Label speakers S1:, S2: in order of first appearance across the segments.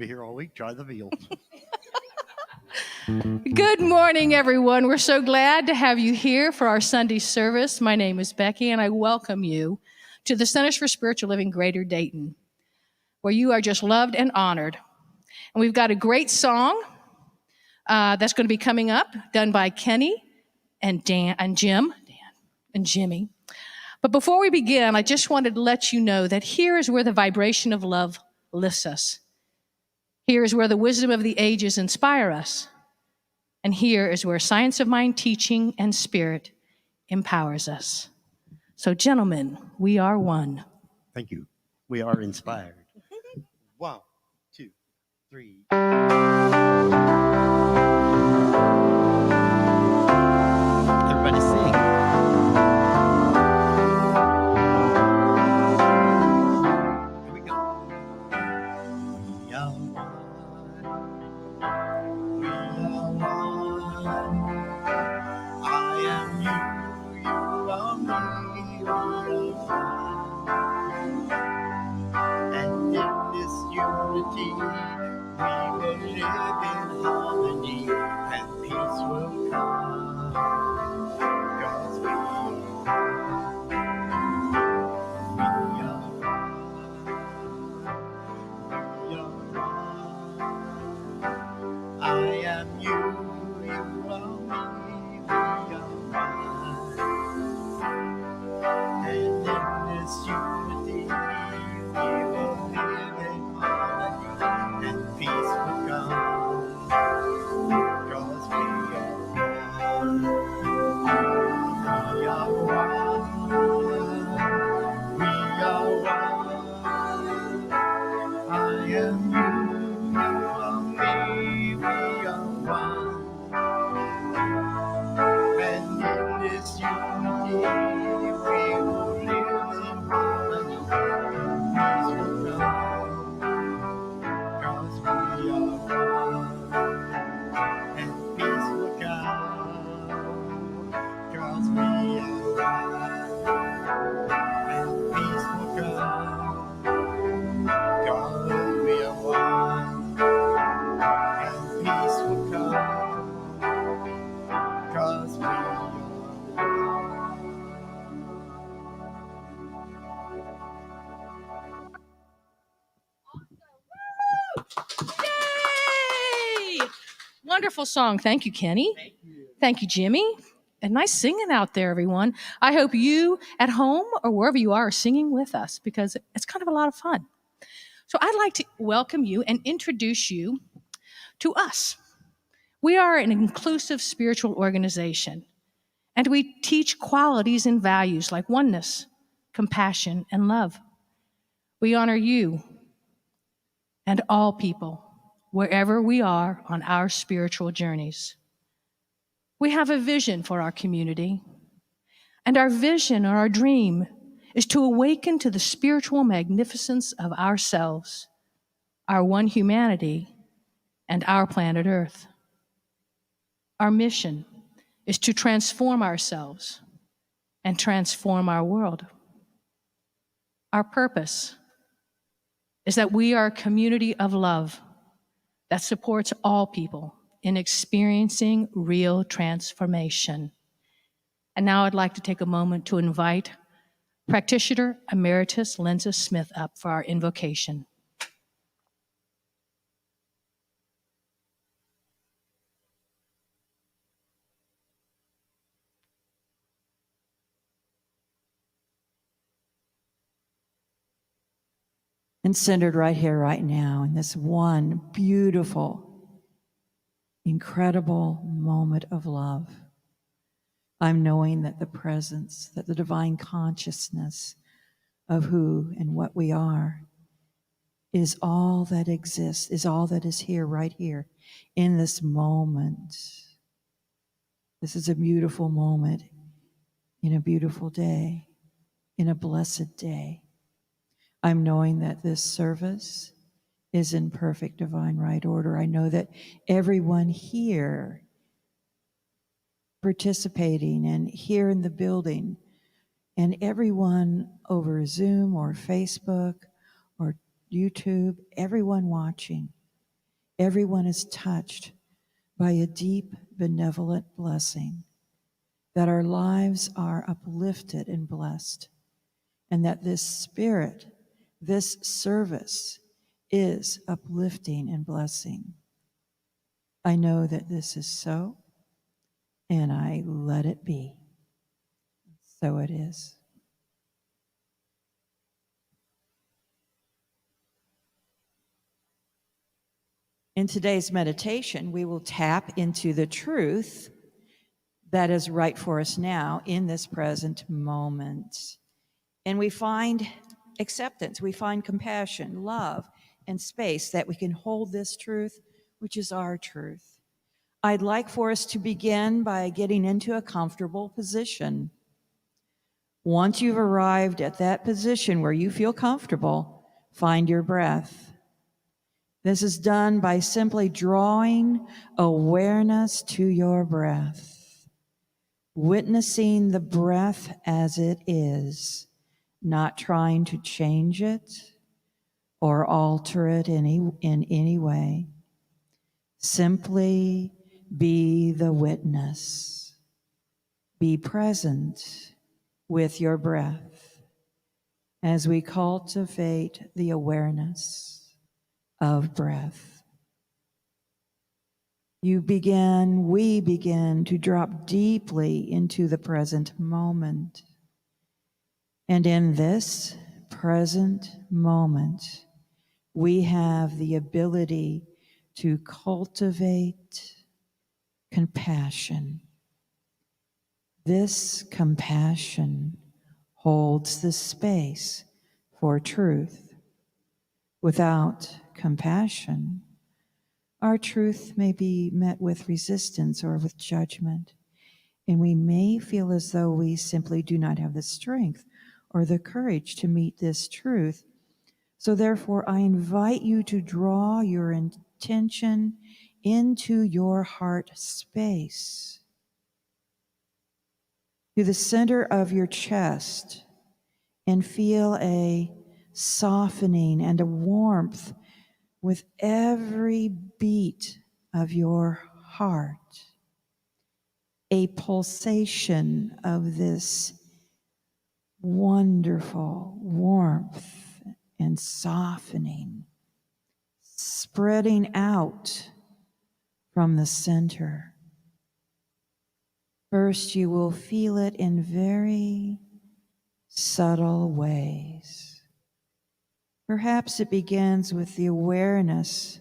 S1: be here all week. Try the veal.
S2: Good morning, everyone. We're so glad to have you here for our Sunday service. My name is Becky, and I welcome you to the Centers for Spiritual Living Greater Dayton, where you are just loved and honored. And we've got a great song that's going to be coming up, done by Kenny and Dan and Jimmy. But before we begin, I just wanted to let you know that here is where the vibration of love lifts us. Here is where the wisdom of the ages inspire us. And here is where science of mind, teaching, and spirit empowers us. So, gentlemen, we are one.
S1: Thank you. We are inspired. 1, 2, 3. Everybody sing. Here we go. We are one. We are one. I am you, you are me. We are one. And in this unity, we will live in harmony, and peace will come. 'Cause we are one. We are one. I am you, you are me. We are one. And in this unity, we will live in harmony, and peace will come. 'Cause we are one. We are one. We are one. I am you, you are me. We are one. And in this unity, we will live in harmony, and peace will come. 'Cause we are one. And peace will come. 'Cause we are one. And peace will come. 'Cause we are one. And peace will come. 'Cause we are one.
S2: Yay! Wonderful song. Thank you, Kenny. Thank you, Jimmy. And nice singing out there, everyone. I hope you at home or wherever you are singing with us, because it's kind of a lot of fun. So I'd like to welcome you and introduce you to us. We are an inclusive spiritual organization, and we teach qualities and values like oneness, compassion, and love. We honor you and all people, wherever we are on our spiritual journeys. We have a vision for our community, and our vision or our dream is to awaken to the spiritual magnificence of ourselves, our one humanity, and our planet Earth. Our mission is to transform ourselves and transform our world. Our purpose is that we are a community of love that supports all people in experiencing real transformation. And now I'd like to take a moment to invite Practitioner Emeritus Linda Smith up for our invocation.
S3: And centered right here, right now, in this one beautiful, incredible moment of love. I'm knowing that the presence, that the divine consciousness of who and what we are is all that exists, is all that is here, right here, in this moment. This is a beautiful moment in a beautiful day, in a blessed day. I'm knowing that this service is in perfect divine right order. I know that everyone here participating and here in the building and everyone over Zoom or Facebook or YouTube, everyone watching everyone is touched by a deep, benevolent blessing, that our lives are uplifted and blessed, and that this spirit, this service is uplifting and blessing. I know that this is so, and I let it be. So it is. In today's meditation, we will tap into the truth that is right for us now in this present moment. And we find acceptance, we find compassion, love, and space that we can hold this truth, which is our truth. I'd like for us to begin by getting into a comfortable position. Once you've arrived at that position where you feel comfortable, find your breath. This is done by simply drawing awareness to your breath, witnessing the breath as it is, not trying to change it or alter it in any way. Simply be the witness. Be present with your breath as we cultivate the awareness of breath. We begin to drop deeply into the present moment. And in this present moment, we have the ability to cultivate compassion. This compassion holds the space for truth. Without compassion, our truth may be met with resistance or with judgment, and we may feel as though we simply do not have the strength or the courage to meet this truth. So therefore, I invite you to draw your intention into your heart space, to the center of your chest, and feel a softening and a warmth with every beat of your heart, a pulsation of this wonderful warmth and softening, spreading out from the center. First, you will feel it in very subtle ways. Perhaps it begins with the awareness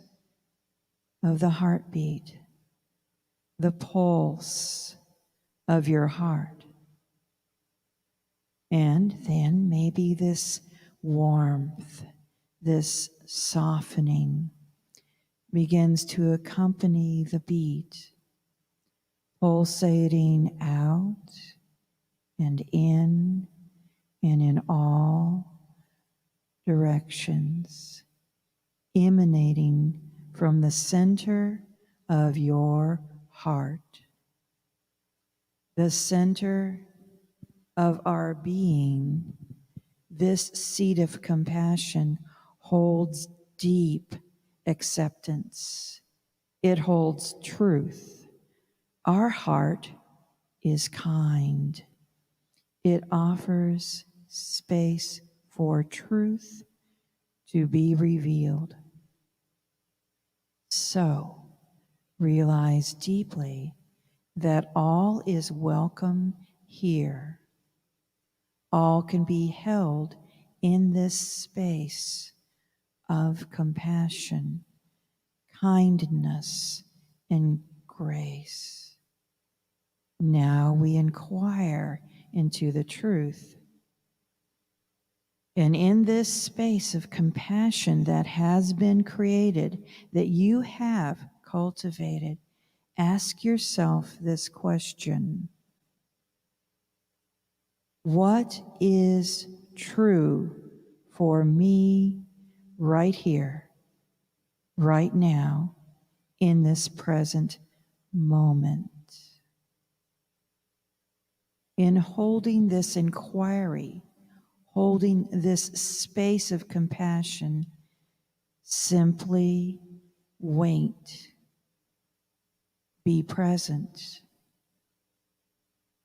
S3: of the heartbeat, the pulse of your heart. And then maybe this warmth, this softening begins to accompany the beat, pulsating out and in all directions, emanating from the center of your heart, the center of our being. This seed of compassion holds deep acceptance. It holds truth. Our heart is kind. It offers space for truth to be revealed. So, realize deeply that all is welcome here. All can be held in this space of compassion, kindness, and grace. Now we inquire into the truth. And in this space of compassion that has been created, that you have cultivated, ask yourself this question: what is true for me right here, right now, in this present moment? In holding this inquiry, holding this space of compassion, simply wait, be present,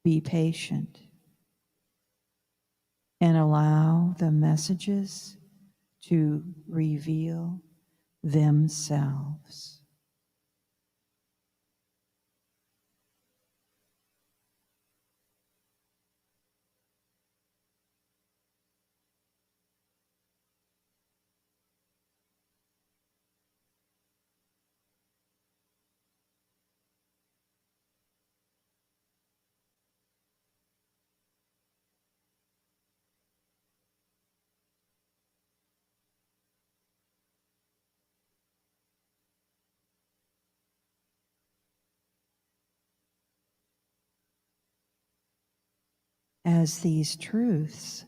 S3: be patient, and allow the messages to reveal themselves. As these truths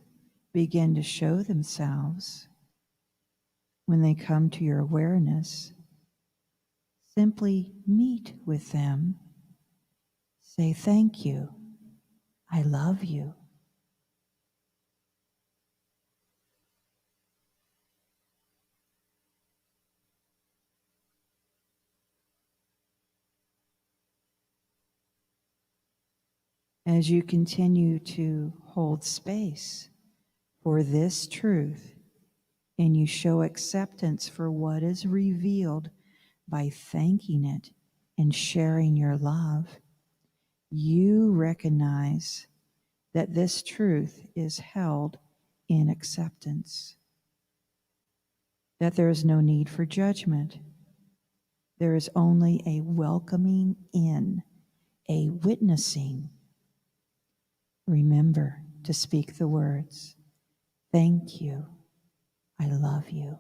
S3: begin to show themselves, when they come to your awareness, simply meet with them. Say, thank you. I love you. As you continue to hold space for this truth and you show acceptance for what is revealed by thanking it and sharing your love, you recognize that this truth is held in acceptance, that there is no need for judgment. There is only a welcoming in, a witnessing. Remember to speak the words, thank you, I love you.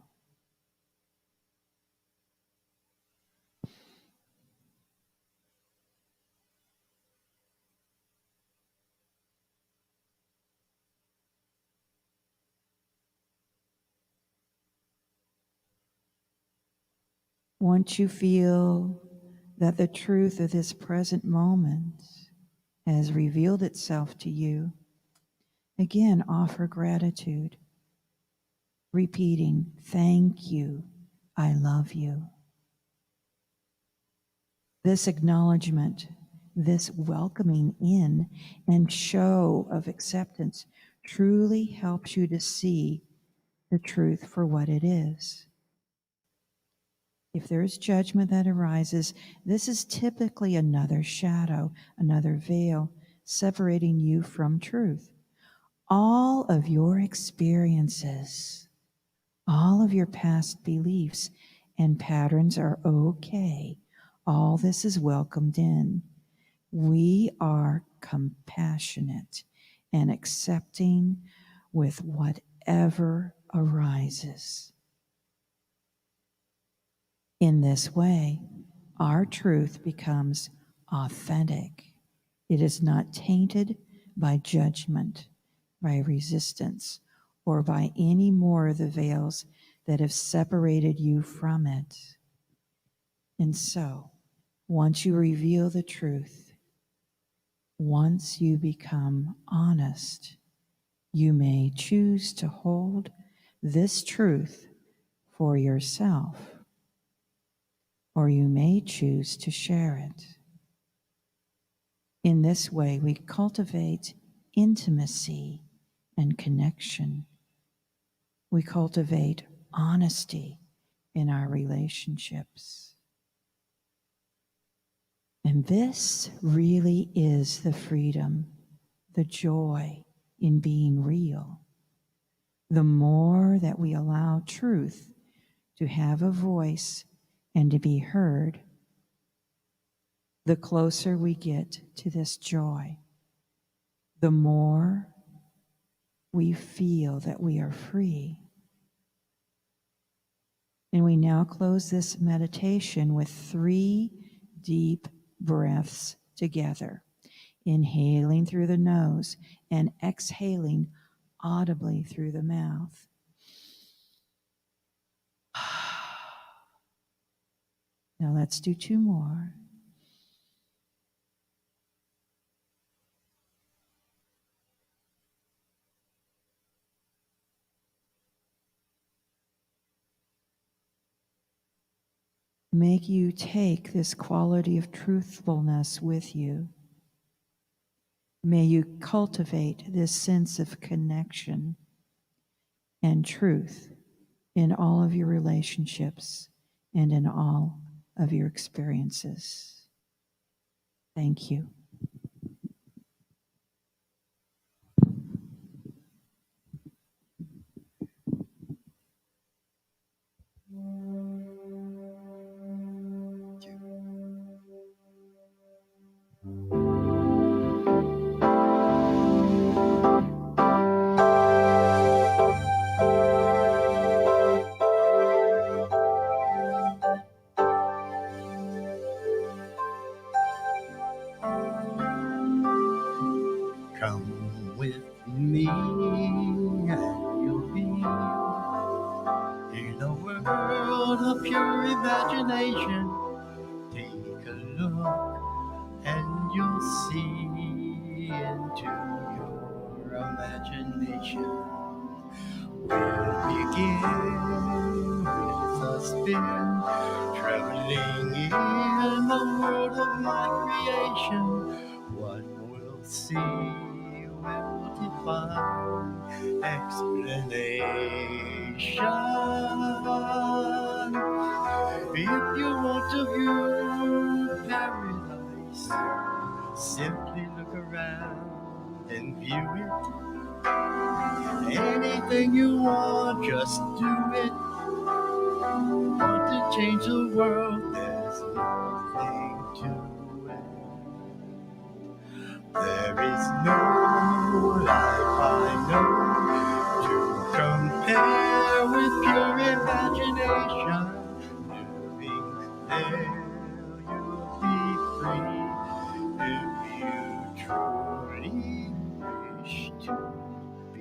S3: Once you feel that the truth of this present moment has revealed itself to you, again offer gratitude, repeating, thank you, I love you. This acknowledgement, this welcoming in and show of acceptance truly helps you to see the truth for what it is. If there is judgment that arises, this is typically another shadow, another veil, separating you from truth. All of your experiences, all of your past beliefs and patterns are okay. All this is welcomed in. We are compassionate and accepting with whatever arises. In this way, our truth becomes authentic. It is not tainted by judgment, by resistance, or by any more of the veils that have separated you from it. And so, once you reveal the truth, once you become honest, you may choose to hold this truth for yourself, or you may choose to share it. In this way, we cultivate intimacy and connection. We cultivate honesty in our relationships. And this really is the freedom, the joy in being real. The more that we allow truth to have a voice and to be heard, the closer we get to this joy, the more we feel that we are free. And we now close this meditation with 3 deep breaths together, inhaling through the nose and exhaling audibly through the mouth. Now let's do 2 more. make you take this quality of truthfulness with you. May you cultivate this sense of connection and truth in all of your relationships and in all of your experiences. Thank you.
S1: Come with me and you'll be in a world of pure imagination. Take a look and you'll see into your imagination. We'll begin with a spin, traveling in the world of my creation. What we'll see will define explanation. If you want to view paradise, simply look around and view it. Anything you want, just do it. Want to change the world, there's nothing to it. There is no life I know to compare with pure imagination. Living there, you'll be free if you truly wish to be.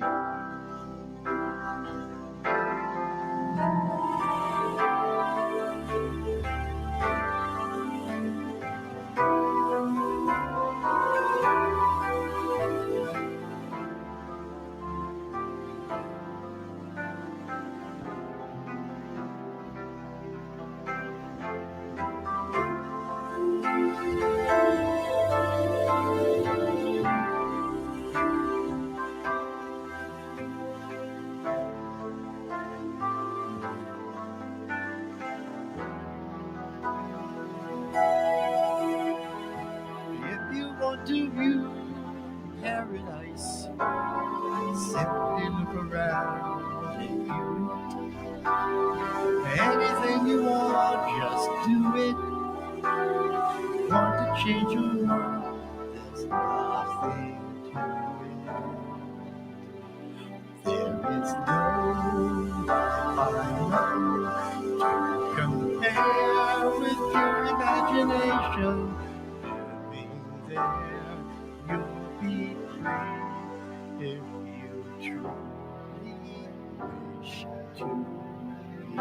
S1: If you want to view paradise, simply look around and view it. Anything you want, just do it. Want to change your world, there's nothing to it. There is no I know to compare with your imagination. Living there, you'll be free if you truly wish to be.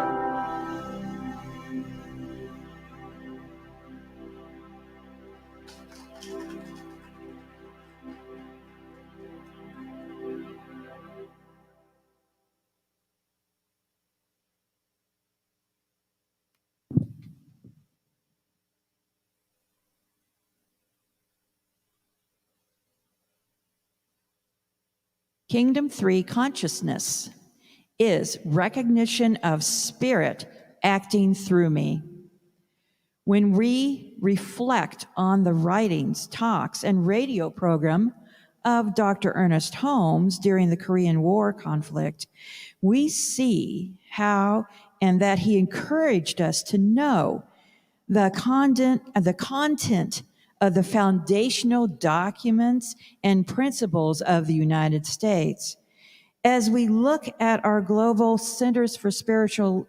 S3: Kingdom 3 consciousness is recognition of spirit acting through me. When we reflect on the writings, talks, and radio program of Dr. Ernest Holmes during the Korean War conflict, we see how and that he encouraged us to know the content of the foundational documents and principles of the United States. As we look at our global centers for spiritual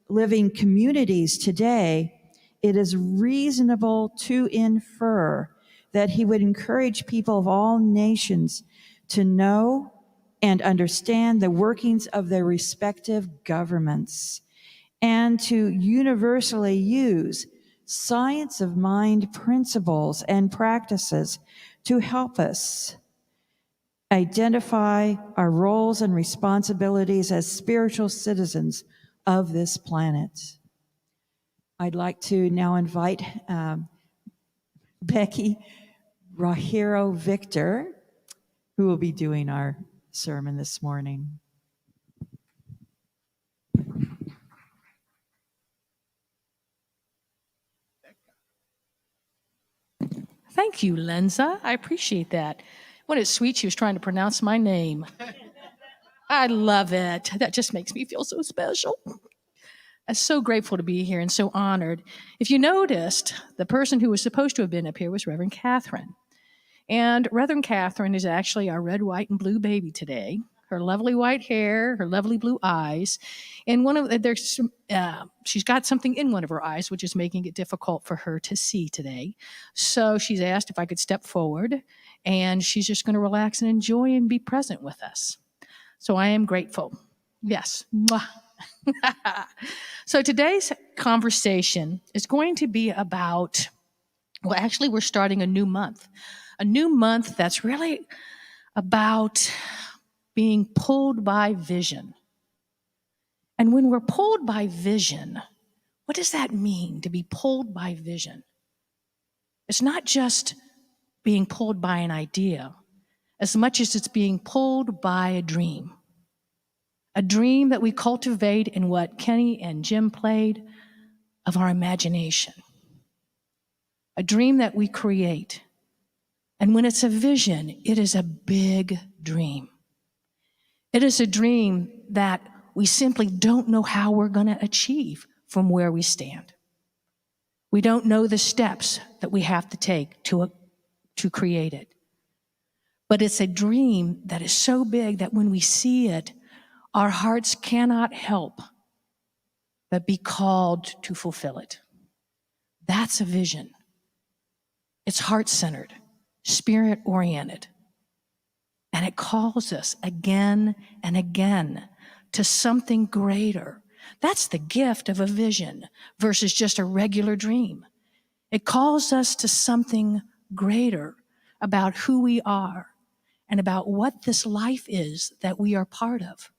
S3: living communities today, it is reasonable to infer that he would encourage people of all nations to know and understand the workings of their respective governments and to universally use science of mind principles and practices to help us identify our roles and responsibilities as spiritual citizens of this planet. I'd like to now invite Becky Rahiro Victor, who will be doing our sermon this morning.
S2: Thank you, Lenza. I appreciate that. When it's sweet, she was trying to pronounce my name. I love it. That just makes me feel so special. I'm so grateful to be here and so honored. If you noticed, the person who was supposed to have been up here was Reverend Catherine. And Reverend Catherine is actually our red, white, and blue baby today. Her lovely white hair, her lovely blue eyes, and she's got something in one of her eyes, which is making it difficult for her to see today. So she's asked if I could step forward, and she's just going to relax and enjoy and be present with us. So I am grateful. Yes. Mwah. So today's conversation is going to be about, well, actually, we're starting a new month that's really about being pulled by vision. And when we're pulled by vision, what does that mean, to be pulled by vision? It's not just being pulled by an idea, as much as it's being pulled by a dream that we cultivate in what Kenny and Jim played of our imagination, a dream that we create. And when it's a vision, it is a big dream. It is a dream that we simply don't know how we're going to achieve from where we stand. We don't know the steps that we have to take to create it. But it's a dream that is so big that when we see it, our hearts cannot help but be called to fulfill it. That's a vision. It's heart-centered, spirit-oriented. And it calls us again and again to something greater. That's the gift of a vision versus just a regular dream. It calls us to something greater about who we are and about what this life is that we are part of.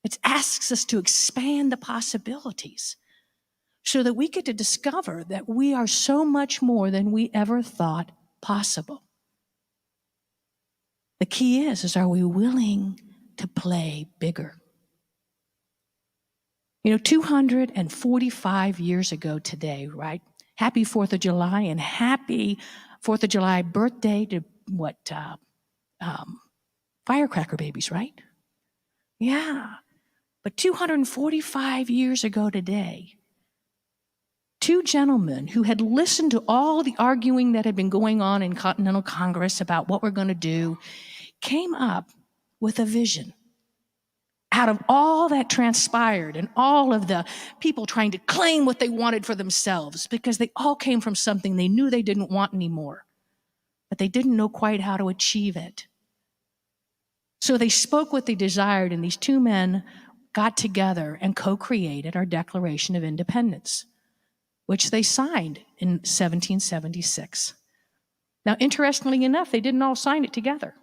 S2: It asks us to expand the possibilities so that we get to discover that we are so much more than we ever thought possible. The key is are we willing to play bigger? 245 years ago today, right? Happy 4th of July and happy 4th of July birthday to firecracker babies, right? Yeah. But 245 years ago today, two gentlemen who had listened to all the arguing that had been going on in Continental Congress about what we're going to do came up with a vision. Out of all that transpired and all of the people trying to claim what they wanted for themselves, because they all came from something they knew they didn't want anymore, but they didn't know quite how to achieve it. So they spoke what they desired, and these two men got together and co-created our Declaration of Independence, which they signed in 1776. Now, interestingly enough, they didn't all sign it together.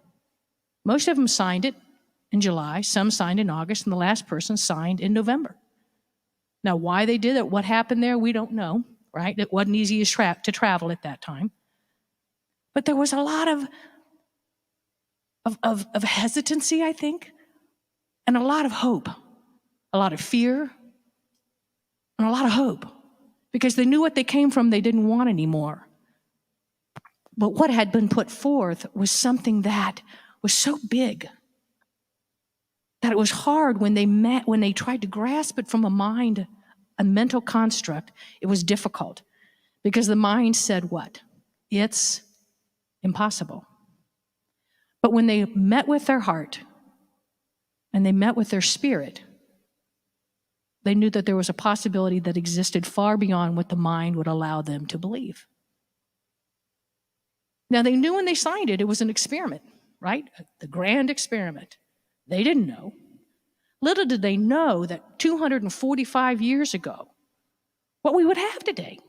S2: Most of them signed it in July, some signed in August, and the last person signed in November. Now, why they did it, what happened there, we don't know, right? It wasn't easy to travel at that time. But there was a lot of hesitancy, I think, and a lot of hope, a lot of fear, and a lot of hope, because they knew what they came from they didn't want anymore. But what had been put forth was something that was so big that it was hard when they tried to grasp it from a mental construct. It was difficult because the mind said what? It's impossible. But when they met with their heart and they met with their spirit, they knew that there was a possibility that existed far beyond what the mind would allow them to believe. Now, they knew when they signed it, it was an experiment, right? The grand experiment. They didn't know. Little did they know that 245 years ago, what we would have today.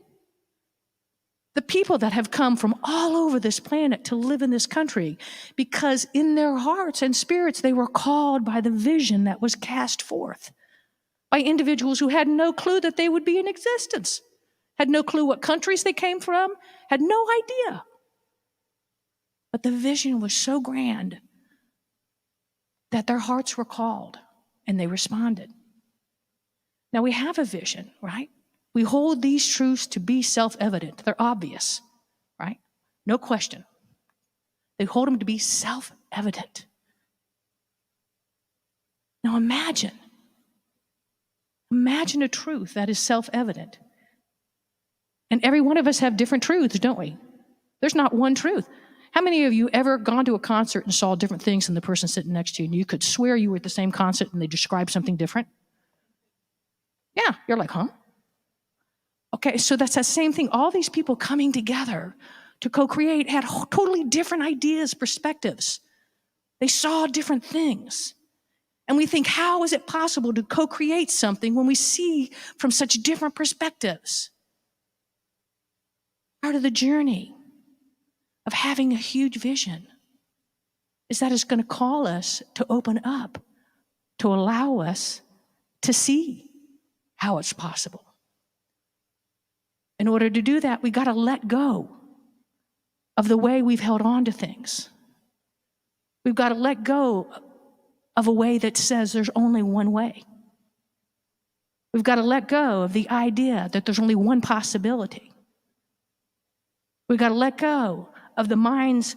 S2: The people that have come from all over this planet to live in this country, because in their hearts and spirits, they were called by the vision that was cast forth by individuals who had no clue that they would be in existence, had no clue what countries they came from, had no idea. But the vision was so grand that their hearts were called and they responded. Now we have a vision, right? We hold these truths to be self-evident. They're obvious, right? No question. They hold them to be self-evident. Now imagine a truth that is self-evident. And every one of us have different truths, don't we? There's not one truth. How many of you ever gone to a concert and saw different things than the person sitting next to you, and you could swear you were at the same concert and they described something different? Yeah, you're like, huh? Okay, so that's that same thing. All these people coming together to co-create had totally different ideas, perspectives. They saw different things. And we think, how is it possible to co-create something when we see from such different perspectives? Part of the journey of having a huge vision is that it's going to call us to open up, to allow us to see how it's possible. In order to do that, we got to let go of the way we've held on to things. We've got to let go of a way that says there's only one way. We've got to let go of the idea that there's only one possibility. We've got to let go of the mind's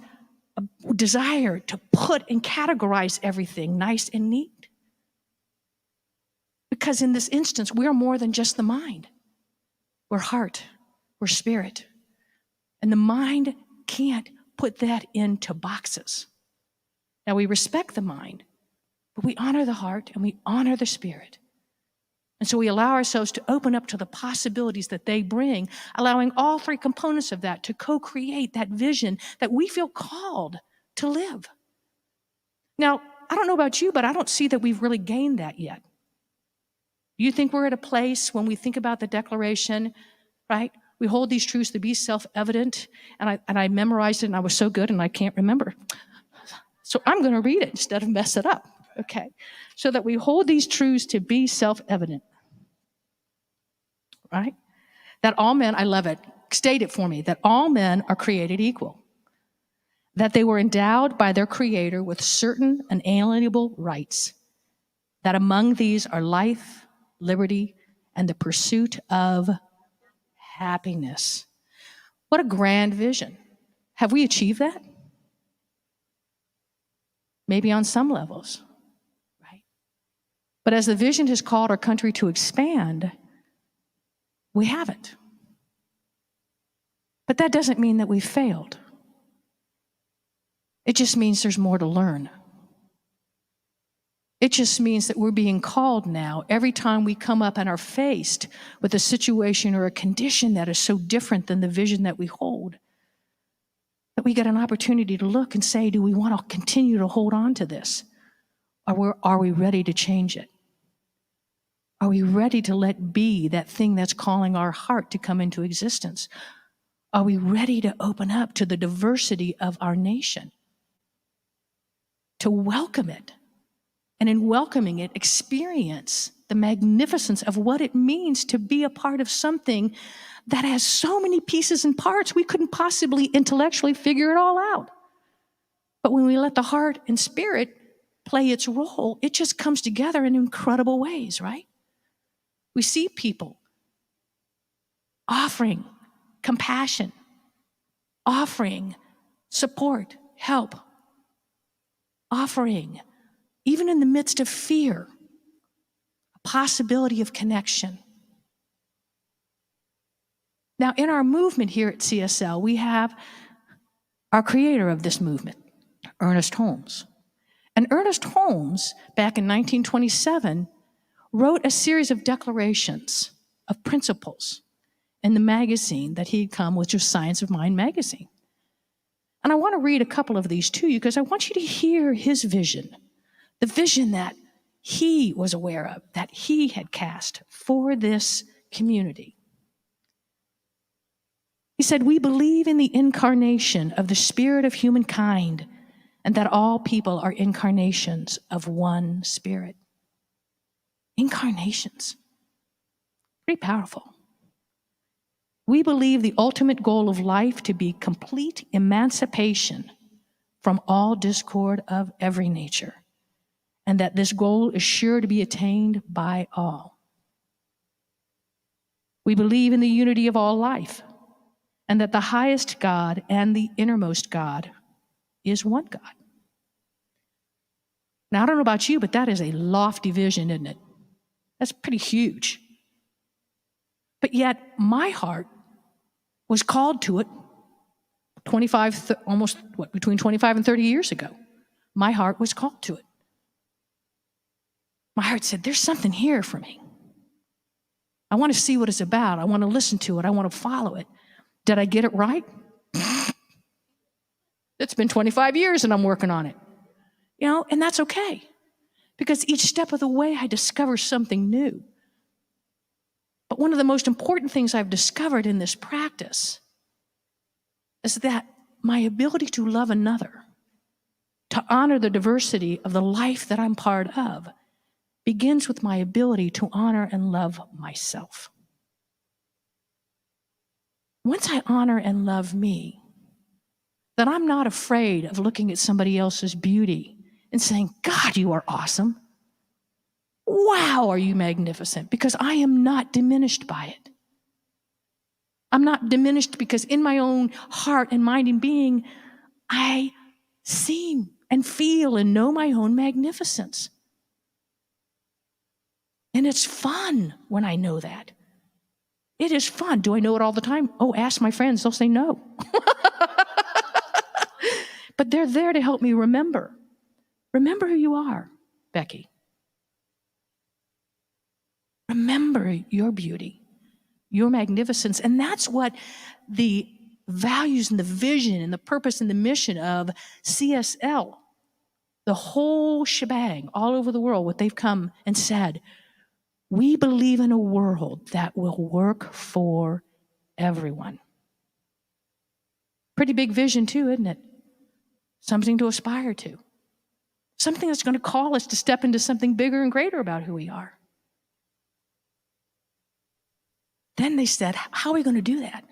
S2: desire to put and categorize everything nice and neat. Because in this instance, we are more than just the mind. We're heart, we're spirit. And the mind can't put that into boxes. Now we respect the mind, but we honor the heart and we honor the spirit. And so we allow ourselves to open up to the possibilities that they bring, allowing all three components of that to co-create that vision that we feel called to live. Now, I don't know about you, but I don't see that we've really gained that yet. You think we're at a place when we think about the declaration, right? We hold these truths to be self-evident, and I memorized it, and I was so good, and I can't remember. So I'm going to read it instead of mess it up, okay? So that we hold these truths to be self-evident, right? That all men, I love it, state it for me, that all men are created equal, that they were endowed by their Creator with certain unalienable rights, that among these are life, liberty, and the pursuit of happiness. What a grand vision. Have we achieved that? Maybe on some levels, right? But as the vision has called our country to expand, we haven't. But that doesn't mean that we've failed. It just means there's more to learn. It just means that we're being called now every time we come up and are faced with a situation or a condition that is so different than the vision that we hold, that we get an opportunity to look and say, do we want to continue to hold on to this? Or are we ready to change it? Are we ready to let be that thing that's calling our heart to come into existence? Are we ready to open up to the diversity of our nation? To welcome it? And in welcoming it, experience the magnificence of what it means to be a part of something that has so many pieces and parts, we couldn't possibly intellectually figure it all out. But when we let the heart and spirit play its role, it just comes together in incredible ways, right? We see people offering compassion, offering support, help, offering, even in the midst of fear, a possibility of connection. Now, in our movement here at CSL, we have our creator of this movement, Ernest Holmes. And Ernest Holmes, back in 1927, wrote a series of declarations of principles in the magazine that he had come, which was Science of Mind magazine. And I want to read a couple of these to you because I want you to hear his vision, the vision that he was aware of, that he had cast for this community. He said, we believe in the incarnation of the spirit of humankind and that all people are incarnations of one spirit. Incarnations. Pretty powerful. We believe the ultimate goal of life to be complete emancipation from all discord of every nature, and that this goal is sure to be attained by all. We believe in the unity of all life, and that the highest God and the innermost God is one God. Now, I don't know about you, but that is a lofty vision, isn't it? That's pretty huge. But yet, my heart was called to it between 25 and 30 years ago. My heart was called to it. My heart said, there's something here for me. I want to see what it's about. I want to listen to it. I want to follow it. Did I get it right? It's been 25 years and I'm working on it. And that's okay. Because each step of the way, I discover something new. But one of the most important things I've discovered in this practice is that my ability to love another, to honor the diversity of the life that I'm part of, begins with my ability to honor and love myself. Once I honor and love me, then I'm not afraid of looking at somebody else's beauty and saying, God, you are awesome. Wow, are you magnificent? Because I am not diminished by it. I'm not diminished because in my own heart and mind and being, I see and feel and know my own magnificence. And it's fun when I know that. It is fun. Do I know it all the time? Oh, ask my friends. They'll say no. But they're there to help me remember. Remember who you are, Becky. Remember your beauty, your magnificence. And that's what the values and the vision and the purpose and the mission of CSL, the whole shebang all over the world, what they've come and said. We believe in a world that will work for everyone. Pretty big vision too, isn't it? Something to aspire to. Something that's going to call us to step into something bigger and greater about who we are. Then they said, how are we going to do that?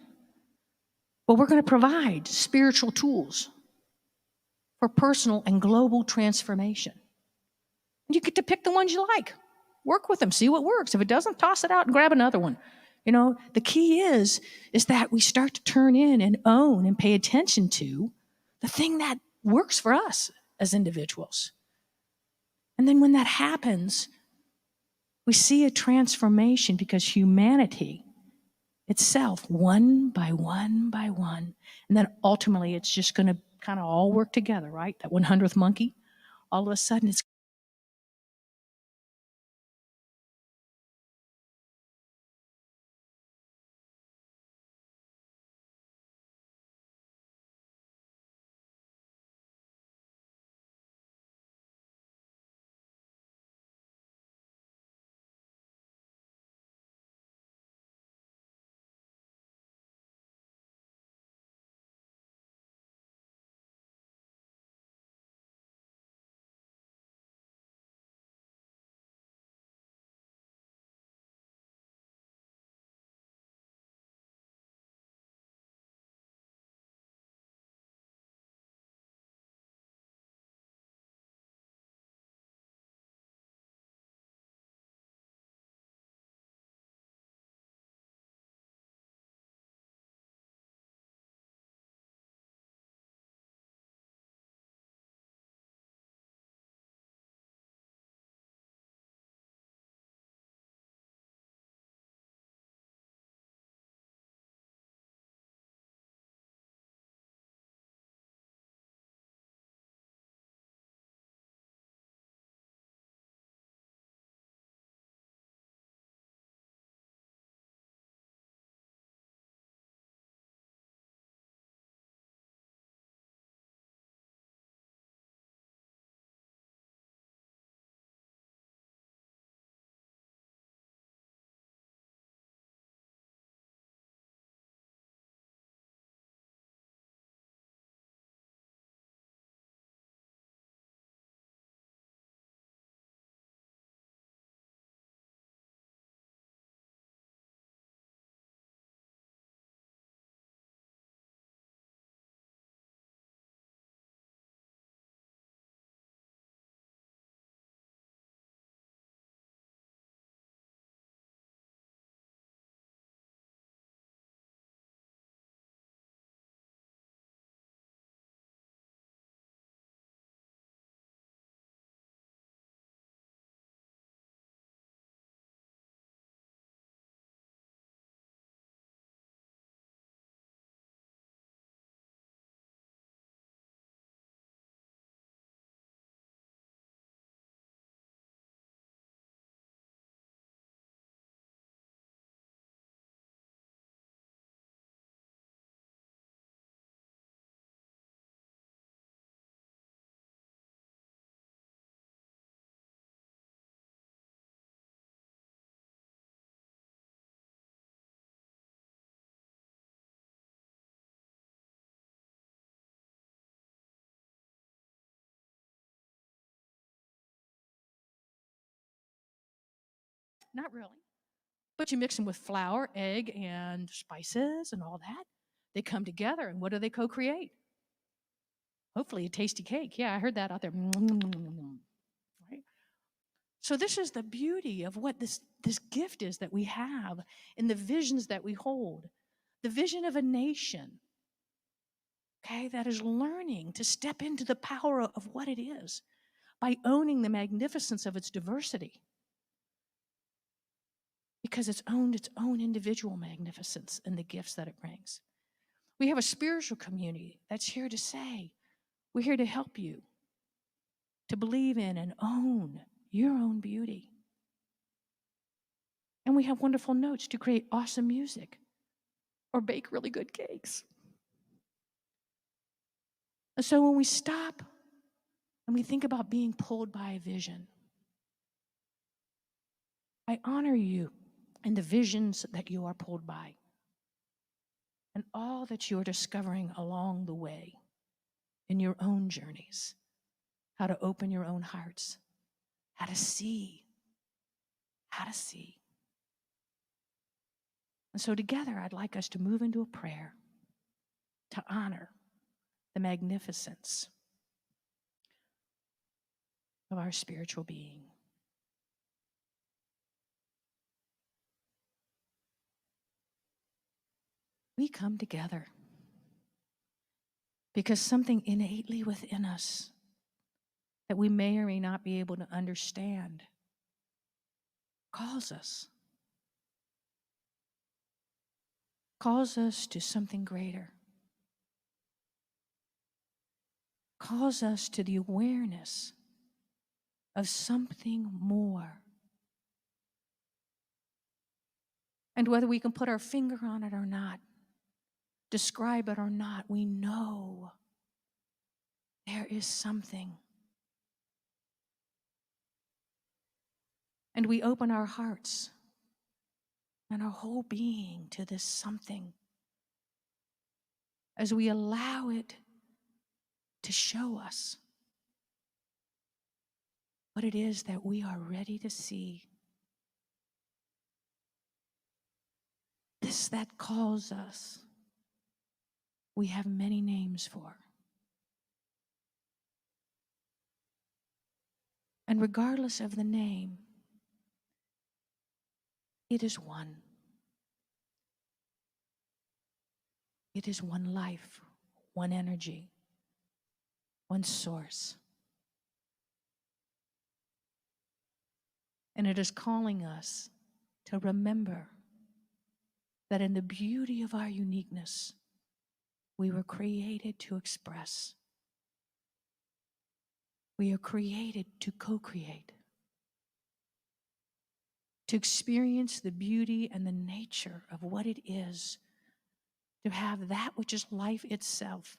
S2: Well, we're going to provide spiritual tools for personal and global transformation. And you get to pick the ones you like. Work with them, see what works. If it doesn't, toss it out and grab another one. The key is that we start to turn in and own and pay attention to the thing that works for us as individuals. And then when that happens, we see a transformation because humanity itself, one by one by one, and then ultimately it's just going to kind of all work together, right? That 100th monkey, all of a sudden it's not really. But you mix them with flour, egg, and spices and all that. They come together, and what do they co-create? Hopefully a tasty cake. Yeah, I heard that out there. Right? So this is the beauty of what this gift is that we have in the visions that we hold. The vision of a nation, okay, that is learning to step into the power of what it is by owning the magnificence of its diversity. Because it's owned its own individual magnificence and the gifts that it brings. We have a spiritual community that's here to say, we're here to help you to believe in and own your own beauty. And we have wonderful notes to create awesome music or bake really good cakes. And so when we stop and we think about being pulled by a vision, I honor you in the visions that you are pulled by and all that you're discovering along the way in your own journeys, how to open your own hearts, how to see. And so together, I'd like us to move into a prayer to honor the magnificence of our spiritual being. We come together because something innately within us that we may or may not be able to understand calls us to something greater, calls us to the awareness of something more. And whether we can put our finger on it or not, describe it or not, we know there is something. And we open our hearts and our whole being to this something as we allow it to show us what it is that we are ready to see. This that calls us, we have many names for. And regardless of the name, it is one. It is one life, one energy, one source. And it is calling us to remember that in the beauty of our uniqueness, we were created to express. We are created to co-create, to experience the beauty and the nature of what it is to have that which is life itself,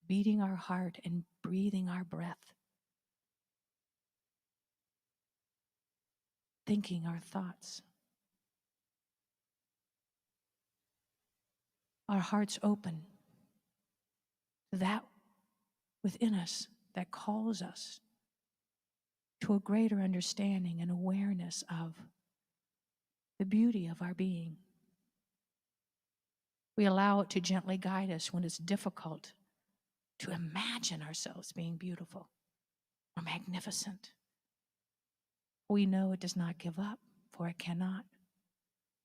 S2: beating our heart and breathing our breath, thinking our thoughts, our hearts open to that within us that calls us to a greater understanding and awareness of the beauty of our being. We allow it to gently guide us when it's difficult to imagine ourselves being beautiful or magnificent. We know it does not give up, for it cannot,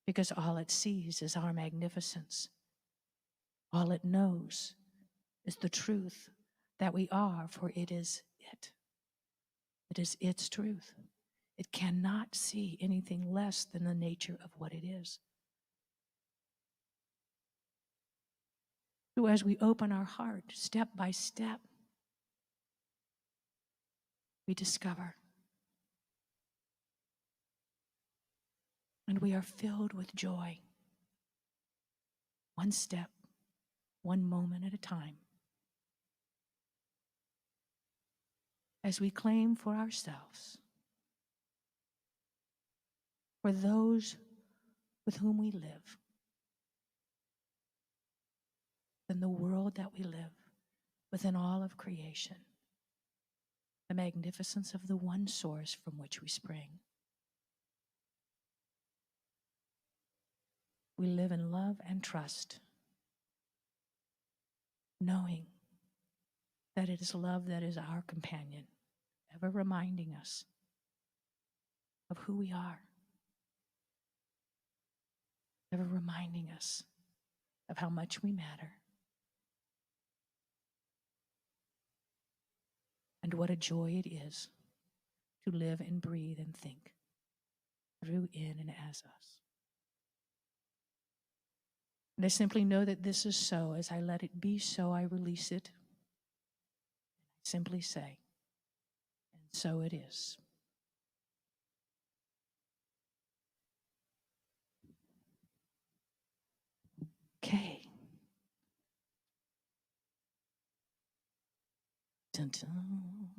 S2: because all it sees is our magnificence. All it knows is the truth that we are, for it is it. It is its truth. It cannot see anything less than the nature of what it is. So as we open our heart, step by step, we discover. And we are filled with joy. One step, one moment at a time. As we claim for ourselves, for those with whom we live, in the world that we live, within all of creation, the magnificence of the one source from which we spring. we live in love and trust, knowing that it is love that is our companion, ever reminding us of who we are, ever reminding us of how much we matter, and what a joy it is to live and breathe and think through, in, and as us. And I simply know that this is so. As I let it be so, I release it. I simply say, and so it is. Okay. Dun, dun.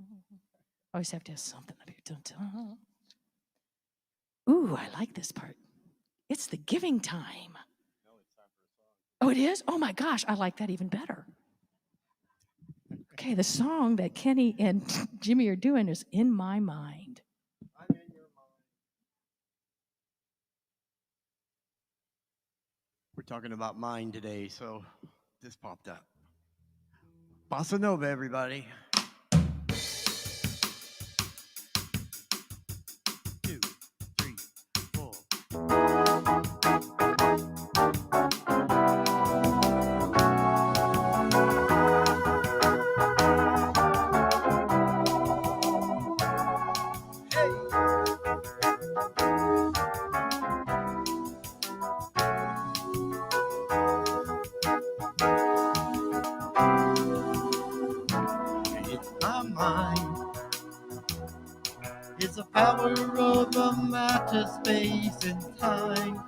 S2: Always have to have something up here. Dun, dun. Ooh, I like this part. It's the giving time. Oh, it is? Oh my gosh, I like that even better. Okay, the song that Kenny and Jimmy are doing is In My Mind.
S1: I'm in your mind. We're talking about mind today, so this popped up. Bossa Nova, everybody. 2, 3, 4. It's my mind. It's the power of a matter, space, and time.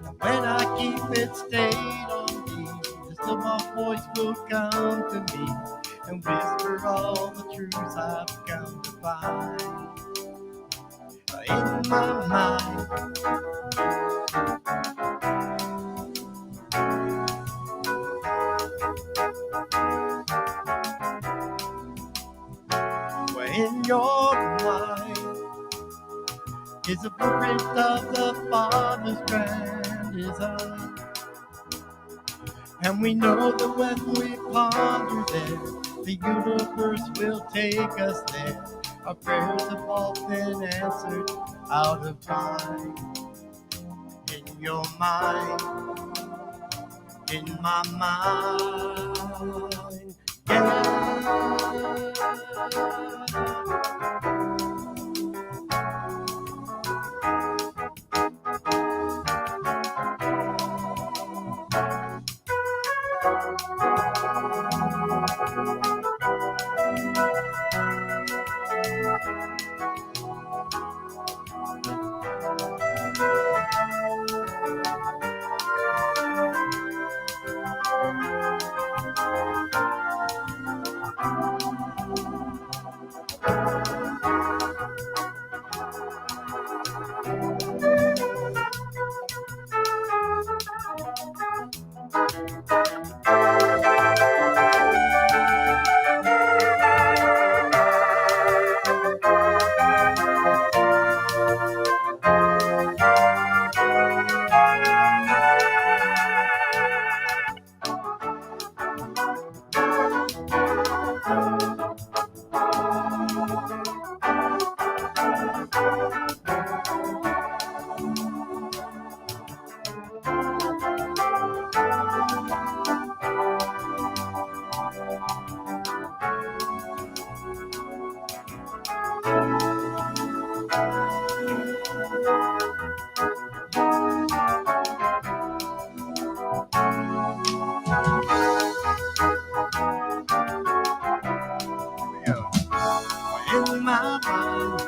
S1: And when I keep it stayed on me, the still my voice will come to me and whisper all the truths I've come to find. In my mind, in your mind is a blueprint of the Father's grand design. And we know that when we ponder there, the universe will take us there. Our prayers have all been answered out of time. In your mind, in my mind, yeah. In my mind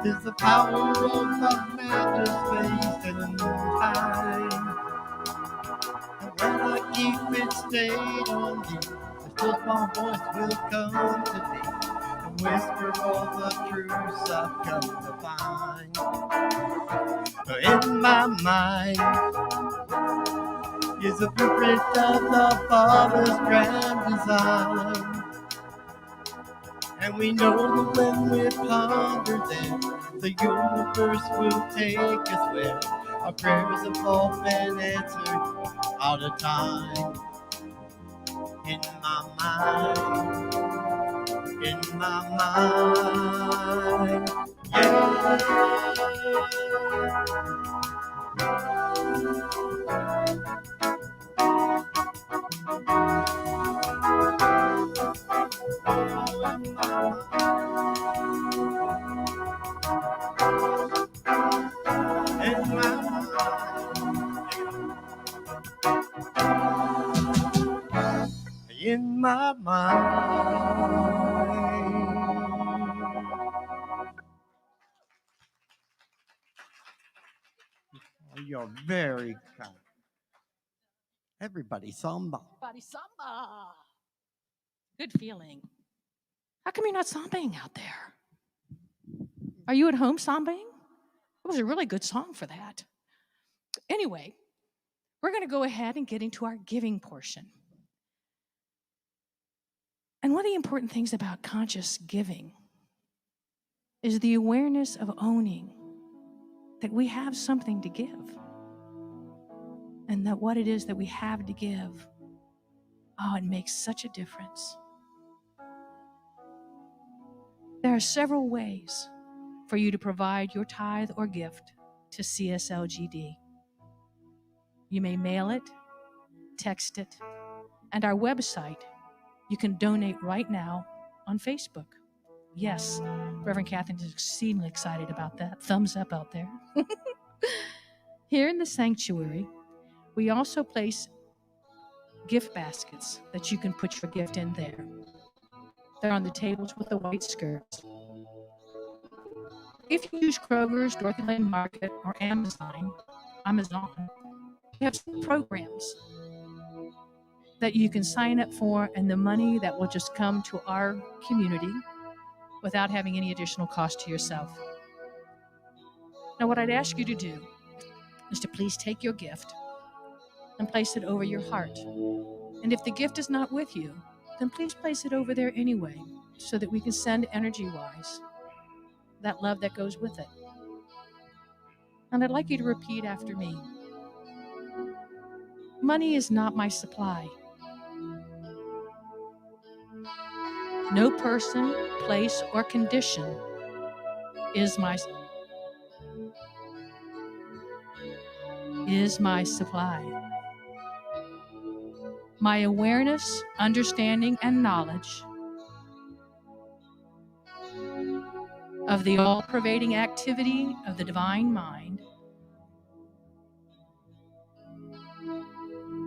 S1: is the power of the matter, space, and time. And when I keep it stayed on me, the still small voice will come to me and whisper all the truths I've come to find. In my mind is a blueprint of the Father's grand design. And we know that when we ponder them, the universe will take us where our prayers have all been answered all the time. In my mind, in my mind, in my mind, in my mind. You're very kind. Everybody samba.
S2: Body samba. Good feeling. How come you're not sambaing out there? Are you at home sambaing? It was a really good song for that. Anyway, we're going to go ahead and get into our giving portion. And one of the important things about conscious giving is the awareness of owning that we have something to give. And that what it is that we have to give, oh, it makes such a difference. There are several ways for you to provide your tithe or gift to CSLGD. You may mail it, text it, and our website, you can donate right now on Facebook. Yes, Reverend Catherine is exceedingly excited about that. Thumbs up out there. Here in the sanctuary, we also place gift baskets that you can put your gift in there. They're on the tables with the white skirts. If you use Kroger's, Dorothy Lane Market, or Amazon, you have some programs that you can sign up for, and the money that will just come to our community without having any additional cost to yourself. Now, what I'd ask you to do is to please take your gift and place it over your heart. And if the gift is not with you, then please place it over there anyway, so that we can send energy-wise that love that goes with it. And I'd like you to repeat after me. Money is not my supply. No person, place, or condition is my supply. My awareness, understanding, and knowledge of the all-pervading activity of the divine mind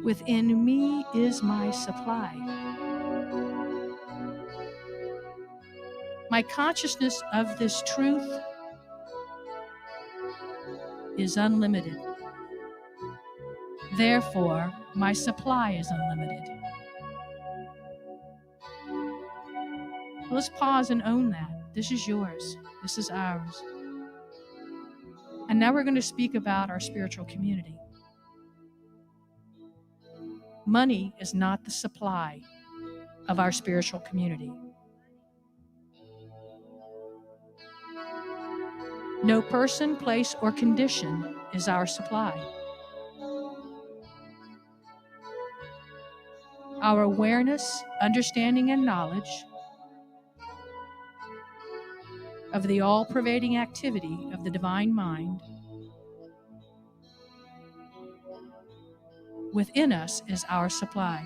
S2: within me is my supply. My consciousness of this truth is unlimited. Therefore, my supply is unlimited. Let's pause and own that. This is yours. This is ours. And now we're going to speak about our spiritual community. Money is not the supply of our spiritual community. No person, place, or condition is our supply. Our awareness, understanding, and knowledge of the all-pervading activity of the divine mind within us is our supply.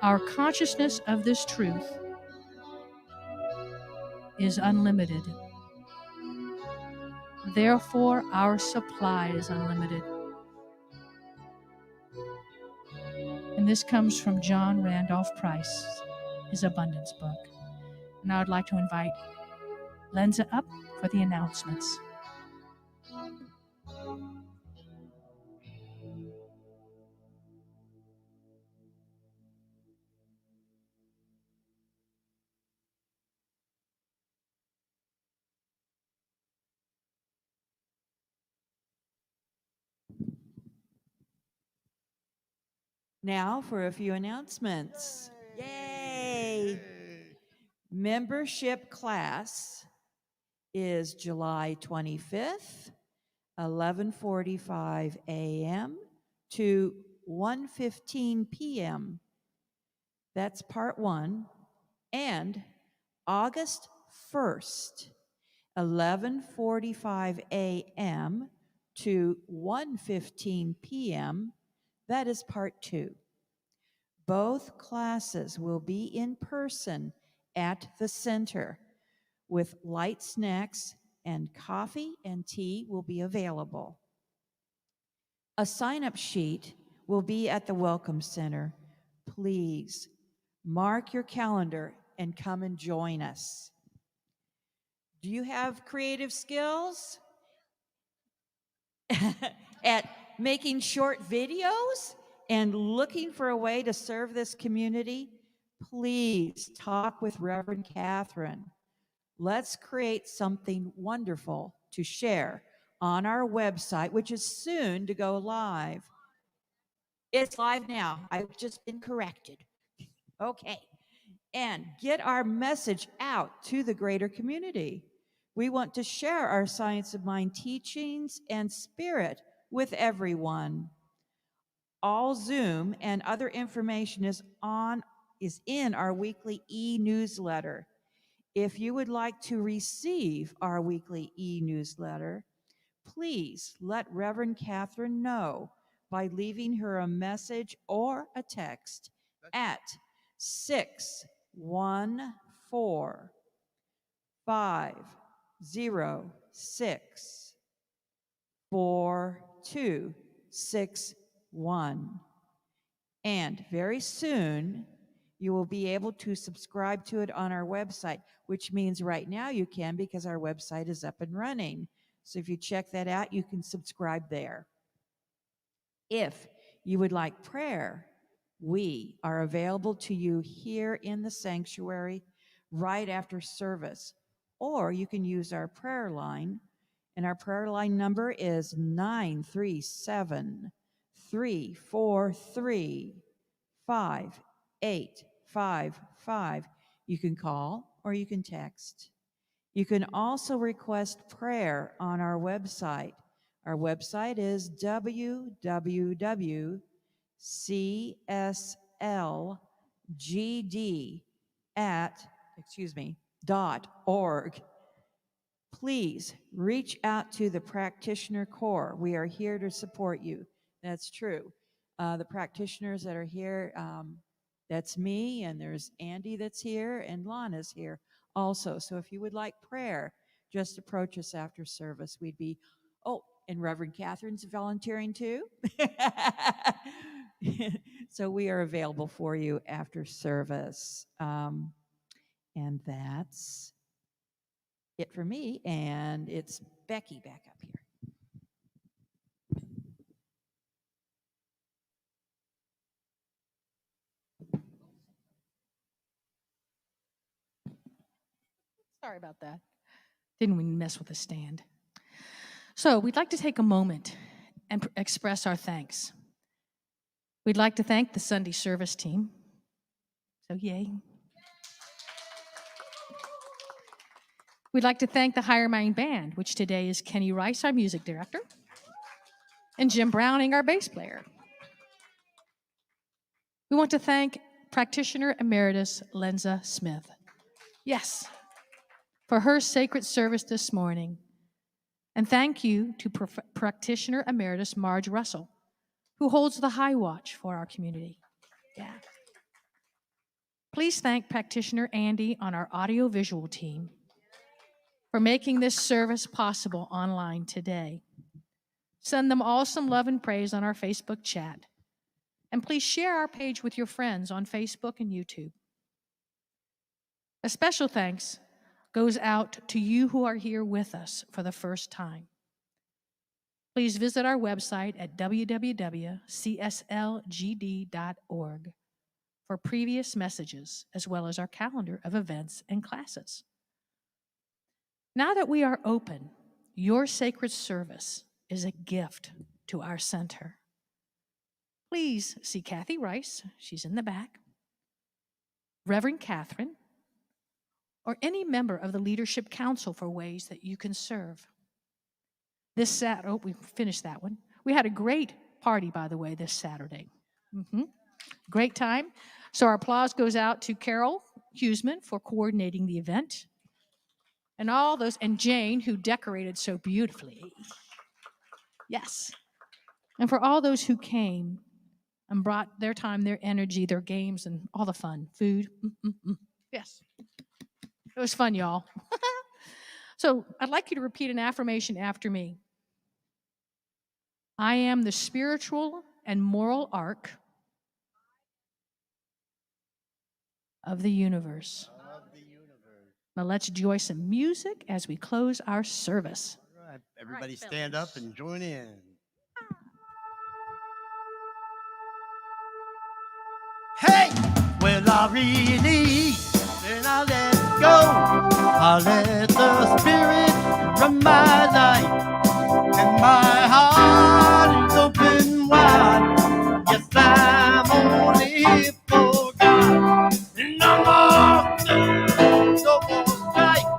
S2: Our consciousness of this truth is unlimited. Therefore, our supply is unlimited. And this comes from John Randolph Price, his Abundance book. Now I'd like to invite Lenza up for the announcements.
S3: Now for a few announcements. Yay! Membership class is July 25th, 11:45 a.m. to 1:15 p.m. That's part 1. And August 1st, 11:45 a.m. to 1:15 p.m. That is part 2. Both classes will be in person at the center with light snacks, and coffee and tea will be available. A sign-up sheet will be at the Welcome Center. Please mark your calendar and come and join us. Do you have creative skills at making short videos and looking for a way to serve this community? Please talk with Reverend Catherine. Let's create something wonderful to share on our website, which is soon to go live. It's live now. I've just been corrected. Okay. And get our message out to the greater community. We want to share our Science of Mind teachings and spirit with everyone. All Zoom and other information is in our weekly e-newsletter. If you would like to receive our weekly e-newsletter, please let Reverend Catherine know by leaving her a message or a text at 614-506-4261. And very soon, you will be able to subscribe to it on our website, which means right now you can because our website is up and running. So if you check that out, you can subscribe there. If you would like prayer, we are available to you here in the sanctuary right after service. Or you can use our prayer line, and our prayer line number is 937-343-5855. You can call or you can text. You can also request prayer on our website. Our website is www.cslgd.org. Please reach out to the Practitioner Corps. We are here to support you. That's true. The practitioners that are here, that's me, and there's Andy that's here, and Lana's here also. So if you would like prayer, just approach us after service. We'd be, and Reverend Catherine's volunteering too. So we are available for you after service. And that's it for me, and it's Becky back up here.
S2: Sorry about that. Didn't we mess with the stand? So we'd like to take a moment and express our thanks. We'd like to thank the Sunday service team. So yay. We'd like to thank the Higher Mind Band, which today is Kenny Rice, our music director, and Jim Browning, our bass player. We want to thank Practitioner Emeritus Lenza Smith. Yes, for her sacred service this morning. And thank you to Practitioner Emeritus Marge Russell, who holds the high watch for our community. Yeah. Please thank Practitioner Andy on our audiovisual team for making this service possible online today. Send them all some love and praise on our Facebook chat. And please share our page with your friends on Facebook and YouTube. A special thanks goes out to you who are here with us for the first time. Please visit our website at www.cslgd.org for previous messages, as well as our calendar of events and classes. Now that we are open, your sacred service is a gift to our center. Please see Kathy Rice, she's in the back, Reverend Catherine, or any member of the Leadership Council for ways that you can serve. We finished that one. We had a great party, by the way, this Saturday. Great time. So our applause goes out to Carol Huseman for coordinating the event. And Jane, who decorated so beautifully. Yes. And for all those who came and brought their time, their energy, their games, and all the fun, food. Yes. It was fun, y'all. So I'd like you to repeat an affirmation after me. I am the spiritual and moral arc of the universe. Now let's enjoy some music as we close our service.
S1: All right, everybody stand up and join in. Hey! Well, I release and I let go. I let the spirit run my life, and my heart is open wide. Yes, I'm only here for God. No more strife.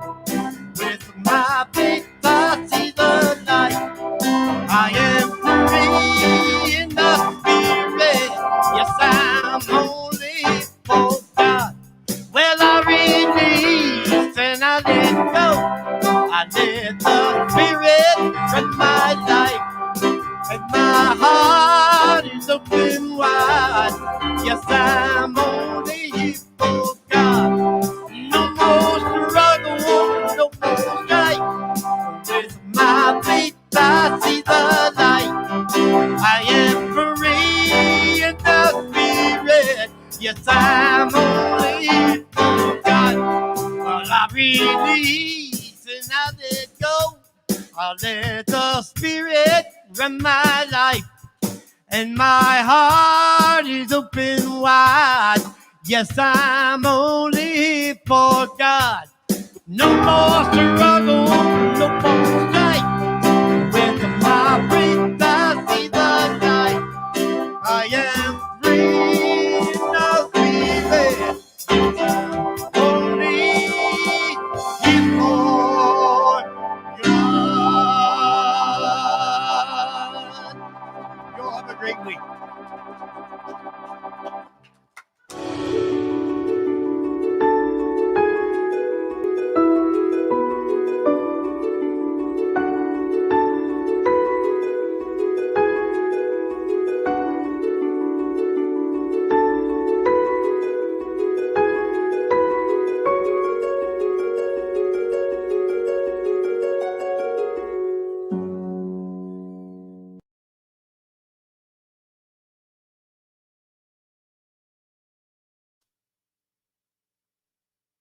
S1: With my faith, I see the light. I am free in the spirit. Yes, I'm only for God. Well, I release and I let go. I let the spirit run my life, and my heart is open wide. Yes, I'm only here for God. No more struggle, no more strife. With my faith, I see the light. I am free in the spirit. Yes, I'm only for God. Well, I release and I let go. I let the spirit run my life, and my heart is open wide. Yes, I'm only for God. No more struggle, no more strife. With my faith, I see the light. I am free in the spirit. Only before God. You'll have a great week.